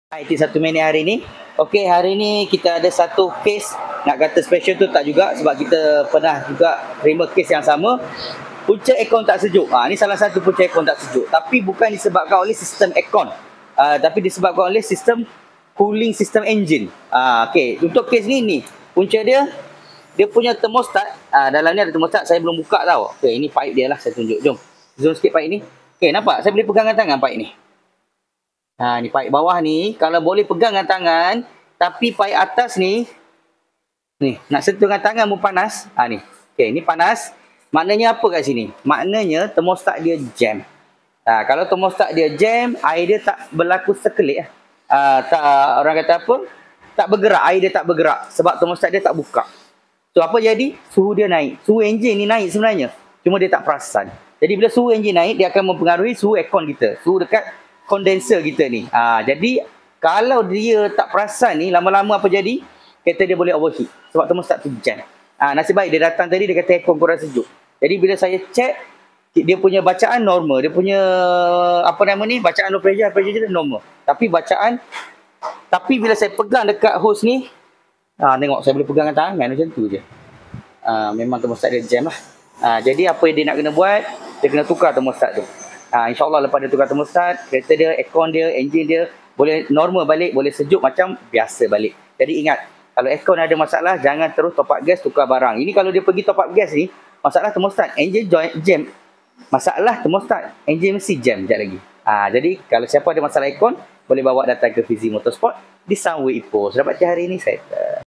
IT 1 minit hari ni. Okey, hari ni kita ada satu kes, nak kata special tu tak juga sebab kita pernah juga terima kes yang sama. Punca aircon tak sejuk. Ni salah satu punca aircon tak sejuk. Tapi bukan disebabkan oleh sistem aircon. Tapi disebabkan oleh sistem cooling system engine. Okey, untuk kes ni punca dia punya thermostat. Dalam ni ada thermostat, saya belum buka tau. Okey, ini pipe dia lah, saya tunjuk. Jom. Zoom sikit pipe ni. Okey, nampak? Saya boleh pegang dengan tangan pipe ni. Ni pipe bawah ni, kalau boleh pegang dengan tangan, tapi pipe atas ni nak sentuh dengan tangan pun panas. Ni. Okey, ni panas. Maknanya apa kat sini? Maknanya thermostat dia jam. Kalau thermostat dia jam, air dia tak berlaku sekelip. Orang kata apa? Tak bergerak, air dia tak bergerak sebab thermostat dia tak buka. So apa jadi? Suhu dia naik. Suhu enjin ni naik sebenarnya. Cuma dia tak perasan. Jadi bila suhu enjin naik, dia akan mempengaruhi suhu aircon kita. Suhu dekat kondenser kita ni. Jadi kalau dia tak perasan ni, lama-lama apa jadi? Kereta dia boleh overheat sebab thermostat tu jam. Nasib baik dia datang tadi, dia kata aircon kurang sejuk. Jadi bila saya check, dia punya bacaan normal. Dia punya bacaan low pressure dia normal. Tapi bila saya pegang dekat hose ni, tengok saya boleh pegang dengan tangan macam tu je. Memang thermostat dia jam lah. Jadi apa yang dia nak kena buat, dia kena tukar thermostat tu. InsyaAllah lepas dia tukar thermostat, kereta dia, aircon dia, enjin dia boleh normal balik, boleh sejuk macam biasa balik. Jadi ingat, kalau aircon ada masalah, jangan terus top up gas, tukar barang. Ini kalau dia pergi top up gas ni, masalah thermostat, enjin jam. Masalah thermostat, enjin mesti jam sekejap lagi. Jadi kalau siapa ada masalah aircon, boleh bawa datang ke Fizi Motorsport di Sunway Ipoh. Selamat hari ini, saya